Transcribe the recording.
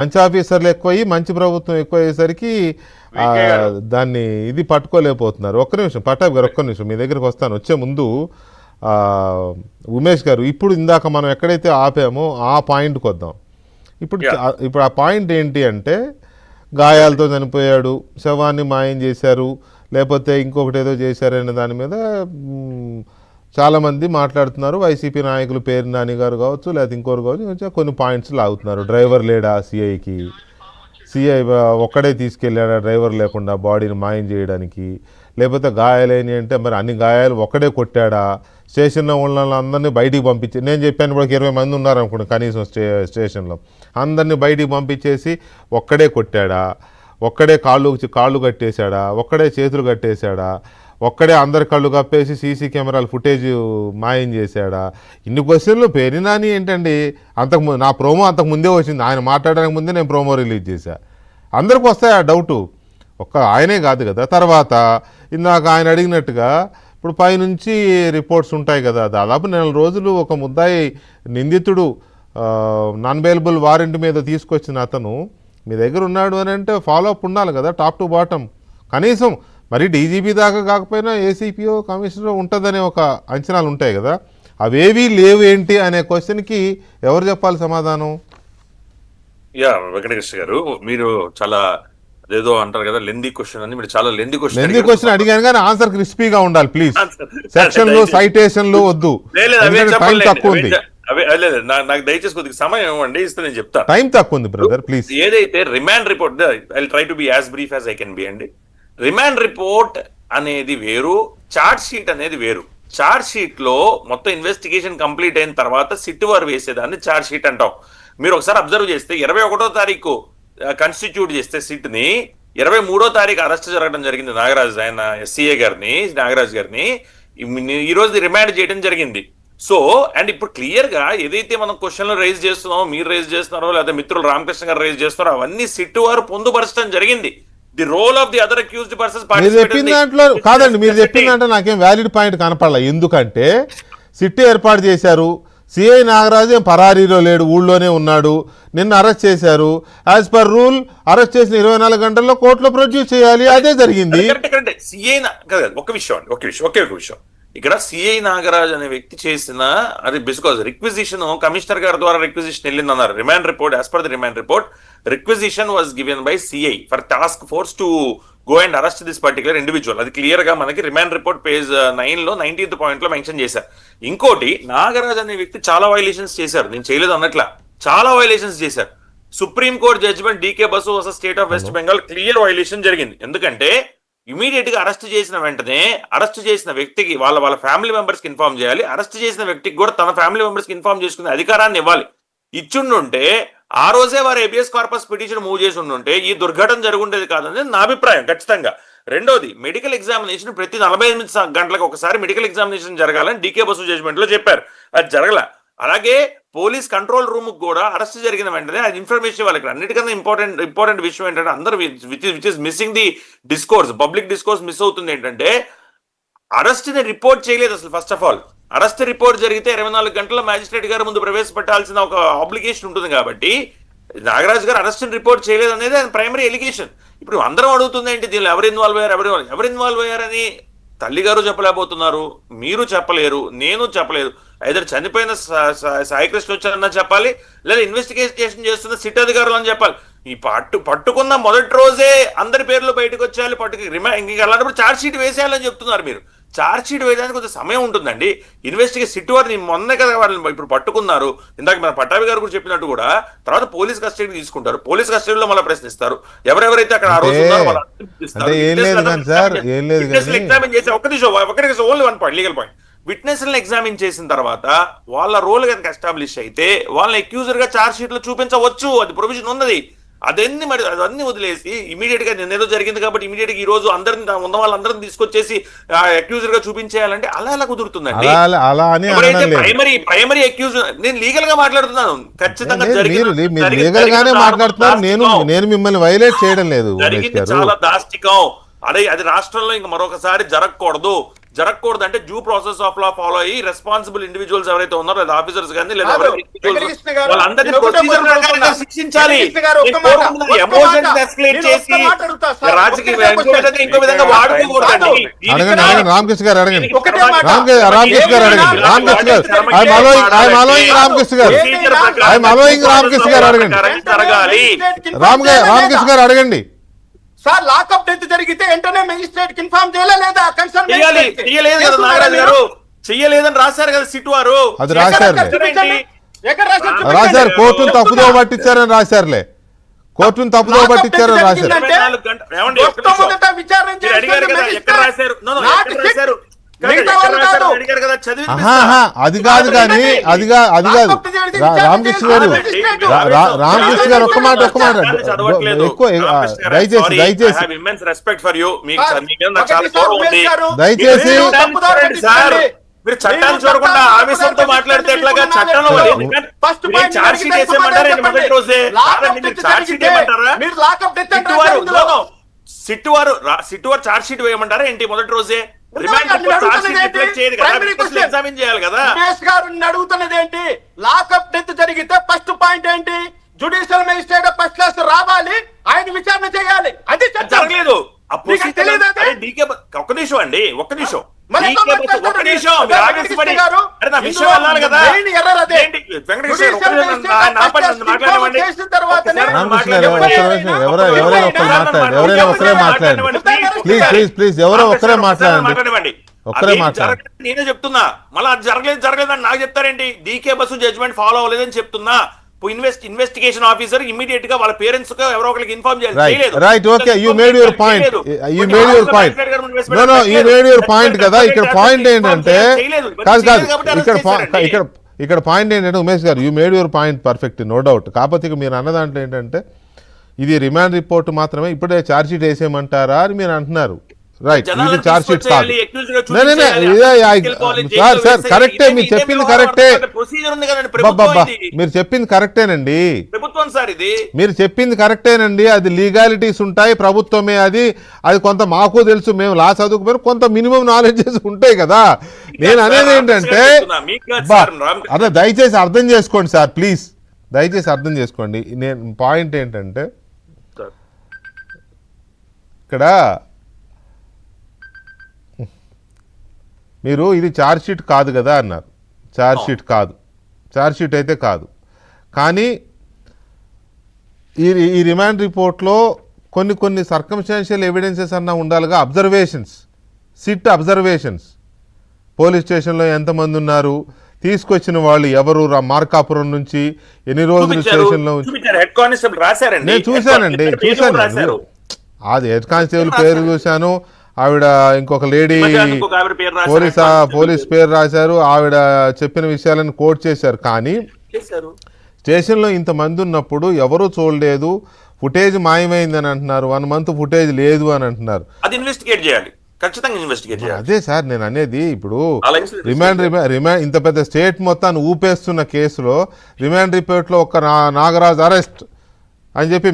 మంచి ఆఫీసర్లు ఎక్కువయ్యి మంచి ప్రభుత్వం ఎక్కువయ్యేసరికి దాన్ని ఇది పట్టుకోలేకపోతున్నారు. ఒక్క నిమిషం పట్టాభి గారు, ఒక్క నిమిషం మీ దగ్గరికి వస్తాను. వచ్చే ముందు ఉమేష్ గారు, ఇప్పుడు ఇందాక మనం ఎక్కడైతే ఆపామో ఆ పాయింట్కి వద్దాం. ఇప్పుడు ఆ పాయింట్ ఏంటి అంటే, గాయాలతో చనిపోయాడు, శవాన్ని మాయం చేశారు, లేకపోతే ఇంకొకటి ఏదో చేశారనే దాని మీద చాలామంది మాట్లాడుతున్నారు. వైసీపీ నాయకులు పేరు నాని గారు కావచ్చు, లేకపోతే ఇంకోరు కావచ్చు, కొన్ని పాయింట్స్ లాగుతున్నారు. డ్రైవర్ లేడా సిఐకి, సిఐ ఒక్కడే తీసుకెళ్ళాడా డ్రైవర్ లేకుండా బాడీని మాయం చేయడానికి, లేకపోతే గాయాలేని అంటే మరి అన్ని గాయాలు ఒక్కడే కొట్టాడా, స్టేషన్లో ఉన్న అందరినీ బయటికి పంపించి, నేను చెప్పాను ఇప్పుడు 20 మంది ఉన్నారనుకోండి కనీసం స్టేషన్లో, అందరినీ బయటికి పంపించేసి ఒక్కడే కొట్టాడా, ఒక్కడే కాళ్ళు కట్టేశాడా, ఒక్కడే చేతులు కట్టేశాడా, ఒక్కడే అందరి కళ్ళు కప్పేసి సీసీ కెమెరాల ఫుటేజ్ మాయం చేశాడా? ఇన్ని క్వశ్చన్లు. పేరు నాని ఏంటండి, నా ప్రోమో అంతకుముందే వచ్చింది, ఆయన మాట్లాడడానికి ముందే నేను ప్రోమో రిలీజ్ చేశా. అందరికి వస్తాయి ఆ డౌటు, ఒక్క ఆయనే కాదు కదా. తర్వాత ఇందాక ఆయన అడిగినట్టుగా ఇప్పుడు పైనుంచి రిపోర్ట్స్ ఉంటాయి కదా, దాదాపు 4 రోజులు ఒక ముద్దాయి నిందితుడు నాన్ బెయిలబుల్ వారెంట్ మీద తీసుకొచ్చిన అతను మీ దగ్గర ఉన్నాడు అని అంటే ఫాలో అప్ ఉండాలి కదా, టాప్ టు బాటమ్. కనీసం మరి డీజీపీ దాకా కాకపోయినా ఏసీపీఓ కమిషనర్ ఉంటుందనే ఒక అంచనాలు ఉంటాయి కదా, అవేవీ లేవు ఏంటి అనే క్వశ్చన్కి ఎవరు చెప్పాలి సమాధానం? వెంకటకృష్ణ గారు, మీరు చాలా అదేదో అంటారు కదా లెందీ క్వశ్చన్ అని, మీరు చాలా లెందీ క్వశ్చన్ అడిగాను కానీ ఆన్సర్ క్రిస్పీగా ఉండాలి ప్లీజ్. సెక్షన్లు సైటేషన్లు వద్దు, టైం తక్కువ ఉంది. నాకు దయచేసి కొద్దిగా సమయం ఇవ్వండి, ఇస్తే నేను చెప్తాను. టైం తక్కువ ఉంది బ్రదర్ ప్లీజ్. ఏదైతే remand report, I try to be as brief as I can be అండి. రిమాండ్ రిపోర్ట్ అనేది వేరు, చార్జ్ షీట్ అనేది వేరు. చార్జ్ షీట్ లో మొత్తం ఇన్వెస్టిగేషన్ కంప్లీట్ అయిన తర్వాత సిట్ వారు వేసేదాన్ని చార్జ్ షీట్ అంటాం. మీరు ఒకసారి అబ్జర్వ్ చేస్తే 21వ తారీఖు కన్స్టిట్యూట్ చేస్తే సిట్ ని 23వ తారీఖు అరెస్ట్ జరగడం జరిగింది నాగరాజ్, ఆయన ఎస్సీఏ గారిని, నాగరాజ్ గారిని ఈ రోజు రిమాండ్ చేయడం జరిగింది. సో అండ్ ఇప్పుడు క్లియర్ గా ఏదైతే మనం క్వశ్చన్లు రైజ్ చేస్తున్నామో, మీరు రైజ్ చేస్తున్నారో లేదా మిత్రులు రామకృష్ణ గారు రైజ్ చేస్తున్నారో, అవన్నీ సిట్ వారు పొందుపరచడం జరిగింది. The role of the other accused persons. మీరు చెప్పిన దాంట్లో కాదండి, మీరు చెప్పిన దాంట్లో నాకేం వ్యాలిడ్ పాయింట్ కనపడలే. ఎందుకంటే సిట్ ఏర్పాటు చేశారు, సిఐ నాగరాజు ఏం పరారీలో లేడు, ఊళ్ళోనే ఉన్నాడు, నిన్న అరెస్ట్ చేశారు. యాజ్ పర్ రూల్ అరెస్ట్ చేసిన 24 గంటల్లో కోర్టులో ప్రొడ్యూస్ చేయాలి, అదే జరిగింది. ఒక విషయం ఇక్కడ సిఐ నాగరాజ్ అనే వ్యక్తి చేసిన అది బికాజ్ రిక్విజిషన్ కమిషనర్ గారి ద్వారా రిక్విజిషన్ వెళ్ళింది అన్నారు. Remand report, as per the remand report, requisition was given by CI for task force to go and arrest this particular individual. అది క్లియర్ గా మనకి రిమాండ్ రిపోర్ట్ పేజ్ 9 లో 19th పాయింట్ లో mention చేశారు. ఇంకోటి, నాగరాజ్ అనే వ్యక్తి చాలా వైలేషన్స్ చేశారు, నేను చేయలేదు అన్నట్ల చాలా వైలేషన్స్ చేశారు. Supreme court judgement DK Basu versus state of West Bengal clear violation జరిగింది. ఎందుకంటే ఇమీడియట్ గా అరెస్ట్ చేసిన వెంటనే అరెస్ట్ చేసిన వ్యక్తికి వాళ్ళ ఫ్యామిలీ మెంబర్స్ కి ఇన్ఫార్మ్ చేయాలి, అరెస్ట్ చేసిన వ్యక్తికి కూడా తన ఫ్యామిలీ మెంబర్స్ కి ఇన్ఫార్మ్ చేసుకునే అధికారాన్ని ఇవ్వాలి. ఇచ్చుండుంటే ఆ రోజే వారు ఏబిఎస్ కార్పస్ పిటిషన్ మూవ్ చేసి ఉండుంటే ఈ దుర్ఘటన జరుగుండేది కాదని నా అభిప్రాయం ఖచ్చితంగా. రెండోది, మెడికల్ ఎగ్జామినేషన్ ప్రతి 48 గంటలకు ఒకసారి మెడికల్ ఎగ్జామినేషన్ జరగాలని డీకే బసు జడ్జిమెంట్ లో చెప్పారు, అది జరగల. అలాగే పోలీస్ కంట్రోల్ రూమ్ కూడా అరెస్ట్ జరిగిన వెంటనే అది ఇన్ఫర్మేషన్ వాళ్ళకి. అన్నిటికన్నా ఇంపార్టెంట్ విషయం ఏంటంటే అందరూ which is missing the discourse, public discourse miss అవుతుంది. ఏంటంటే అరెస్ట్ ని రిపోర్ట్ చేయలేదు అసలు. First of all arrest report జరిగితే 24 గంటల మ్యాజిస్ట్రేట్ గారి ముందు ప్రవేశపెట్టాల్సిన ఒక ఆబ్లిగేషన్ ఉంటుంది. కాబట్టి నాగరాజ్ గారు అరెస్ట్ ని రిపోర్ట్ చేయలేదు అనేది ఆయన ప్రైమరీ ఎలిగేషన్. ఇప్పుడు అందరం అడుగుతుంది ఏంటి, దీనిలో ఎవరు ఇన్వాల్వ్ అయ్యారని తల్లి గారు చెప్పలేకపోతున్నారు, మీరు చెప్పలేరు, నేను చెప్పలేదు. ఐదర్ చనిపోయిన సాయికృష్ణ వచ్చారన్నా చెప్పాలి, లేదా ఇన్వెస్టిగేషన్ చేస్తున్న సిట్ అధికారులు అని చెప్పాలి. ఈ పట్టుకున్న మొదటి రోజే అందరి పేర్లు బయటకు వచ్చేయాలి, ఇంకా అలాంటప్పుడు ఛార్జ్ షీట్ వేసేయాలని చెప్తున్నారు మీరు. ఛార్జ్ షీట్ వేయడానికి కొంచెం సమయం ఉంటుందండి. ఇన్వెస్టిగేషన్ సిట్ వారిని మొన్నే కదా వాళ్ళని ఇప్పుడు పట్టుకున్నారు. ఇందాక మన పట్టాభి గారు కూడా చెప్పినట్టు కూడా తర్వాత పోలీస్ కస్టడీ తీసుకుంటారు, పోలీస్ కస్టడీలో మళ్ళీ ప్రశ్నిస్తారు. ఎవరెవరైతే అక్కడ ఆ రోజు ఉన్నారో ఎగ్జామిన్ చేసి ఒకటి ఓన్లీ 1 పాయింట్ లీగల్ పాయింట్, విట్నెస్లను ఎగ్జామిన్ చేసిన తర్వాత వాళ్ళ రోల్ కనుక ఎస్టాబ్లిష్ అయితే వాళ్ళని అక్యూజర్ గా ఛార్జ్ షీట్ లో చూపించవచ్చు, అది ప్రొవిజన్ ఉన్నది. అదన్నీ వదిలేసి ఇమీడియట్ గా నిన్నేదో జరిగింది కాబట్టి ఇమీడియట్ గా ఈ రోజు అందరిని ఉన్న వాళ్ళందరిని తీసుకొచ్చేసి అక్యూజర్ గా చూపించేయాలంటే అలా కుదురుతుందండి. ప్రైమరీ అక్యూజ్, నేను లీగల్ గా మాట్లాడుతున్నాను, ఖచ్చితంగా నేను మిమ్మల్ని వైలేట్ చేయడం లేదు. జరిగింది చాలా దాష్టికం. అది రాష్ట్రంలో ఇంకా మరొకసారి జరగకూడదు. జరగకూడదు అంటే due process of law follow అయ్యి రెస్పాన్సిబుల్ ఇండివిజువల్స్ ఎవరైతే ఉన్నారో లేదా ఆఫీసర్స్ కానీ లేదా కాదు, ఎవరైతే individuals వెంకటకృష్ణ గారు, వాళ్ళందరినీ నేను ఒకటే ప్రొసీజర్ మాట ప్రకారంగా అడుగుతున్నా. శిక్షించాలి. వెంకటకృష్ణ గారు, ఒక్క మాట, ఒక్క ఎమోషన్స్ మాట. ఎస్కలేట్ నేను చేసి ఒక్క మాట అడుగుతా సార్. రాజకీయ ఒక్కటే ఇంకో విధంగా ఇంకో విధంగా వాడుకోకూడదండి. అడగండి రామకృష్ణ గారు అడగండి ఒకటే మాట. రామకృష్ణ గారు అడగండి ఐఎమ్ అలోయింగ్ రామకృష్ణ గారు ఐఎమ్ అలోయింగ్ రామకృష్ణ గారు అడగండి జరగాలి. రామకృష్ణ గారు అడగండి. సార్ లాకప్ డెత్ జరిగితే వెంటనే మెజిస్ట్రేట్ కి ఇన్ఫార్మ్ చేయలేదా కన్సర్న్ చెయ్యలేదు కదా నాగరాజు గారు, చెయ్యలేదని రాశారు కదా సిట్ వారు. అది రాశారు రాశారు కోర్టును తప్పుదో పట్టించారని రాశారులే, కోర్టును తప్పుదో పట్టించారని రాశారు. 24 గంటలు ఏమండి, ఒక్క నిమిషం. మీరు అడిగారు కదా ఎక్కడ రాశారు, ఎక్కడ రాశారు అడిగారు కదా, ఆహాహా, అది కాదు కానీ అది కాదు రామకృష్ణ గారు రామకృష్ణ గారు ఒక్క మాట ఎక్కువ దయచేసి రెస్పెక్ట్ ఫర్ యూ, మీకు నాకు చాలా గౌరవం ఉంది. దయచేసి సార్ మీరు చట్టాన్ని చూడకుండా ఆవేశంతో మాట్లాడితే ఎట్లాగా? చట్టంలో చార్జ్ షీట్ వేసేయమంటారా మొదటి రోజే? చార్జ్ షీట్ వేయమంటారా? సిట్ వారు చార్జ్ షీట్ వేయమంటారా ఏంటి మొదటి రోజే? ఎగ్జామిన్ చేయాలి కదా. అడుగుతున్నది ఏంటి? లాకప్ డెత్ జరిగితే ఫస్ట్ పాయింట్ ఏంటి? జుడిషియల్ మేజిస్ట్రేట్ ఫస్ట్ క్లాస్ రావాలి, ఆయన విచారణ చేయాలి. అది జరగలేదు. ఒక్క నిమిషం అండి, ఒక్క నిమిషం నేనే చెప్తున్నా. మళ్ళీ అది జరగలేదు అని నాకు చెప్తారేంటి? డీకే బస్సు జడ్జ్మెంట్ ఫాలో అవ్వలేదని చెప్తున్నా. ఇన్వెస్టిగేషన్ ఆఫీసర్ ఇమీడియట్ గా వాళ్ళ పేరెంట్స్ ఎవరో ఒకరికి ఇన్ఫార్మ్ చేయాలి. Right, okay, you made your point కదా. ఇక్కడ పాయింట్ ఏంటంటే ఇక్కడ పాయింట్ ఏంటంటే ఉమేష్ గారు, you made your point perfect, no doubt. కాకపోతే ఇక మీరు అన్న దాంట్లో ఏంటంటే ఇది రిమాండ్ రిపోర్ట్ మాత్రమే, ఇప్పుడే ఛార్జ్ షీట్ వేసేయమంటారా అని మీరు అంటున్నారు. రైట్, ఇది ఛార్జ్ షీట్ కాదు. సార్ కరెక్టే, మీరు చెప్పింది కరెక్టే, మీరు చెప్పింది కరెక్టేనండి, మీరు చెప్పింది కరెక్టేనండి. అది లీగాలిటీస్ ఉంటాయి, ప్రభుత్వమే అది కొంత మాకు తెలుసు, మేము లా చదువుకుపోయిన కొంత మినిమం నాలెడ్జెస్ ఉంటాయి కదా. నేను అనేది ఏంటంటే అదే దయచేసి అర్థం చేసుకోండి సార్, ప్లీజ్ దయచేసి అర్థం చేసుకోండి. నేను పాయింట్ ఏంటంటే ఇక్కడ మీరు ఇది ఛార్జ్ షీట్ కాదు కదా అన్నారు. ఛార్జ్ షీట్ కాదు, ఛార్జ్ షీట్ అయితే కాదు. కానీ ఈ రిమాండ్ రిపోర్ట్లో కొన్ని సర్కమ్స్టాన్షియల్ ఎవిడెన్సెస్ అన్నా ఉండాలిగా. అబ్జర్వేషన్స్, సిట్ అబ్జర్వేషన్స్, పోలీస్ స్టేషన్లో ఎంతమంది ఉన్నారు, తీసుకొచ్చిన వాళ్ళు ఎవరు, మార్కాపురం నుంచి ఎన్ని రోజులు స్టేషన్లో నేను చూశానండి, అది హెడ్ కానిస్టేబుల్ పేరు చూశాను, ఆవిడ ఇంకొక లేడీ పోలీస్ పేరు రాశారు, ఆవిడ చెప్పిన విషయాలను కోట్ చేశారు. కానీ స్టేషన్లో ఇంతమంది ఉన్నప్పుడు ఎవరూ చూడలేదు, ఫుటేజ్ మాయమైందని అంటున్నారు, 1 month ఫుటేజ్ లేదు అని అంటున్నారు. అది ఇన్వెస్టిగేట్ చేయాలి, ఖచ్చితంగా ఇన్వెస్టిగేట్ చేయాలి. అదే సార్ నేను అనేది. ఇప్పుడు రిమాండ్ ఇంత పెద్ద స్టేట్ మొత్తాన్ని ఊపేస్తున్న కేసులో రిమాండ్ రిపోర్ట్లో ఒక నాగరాజ్ అరెస్ట్ అని చెప్పి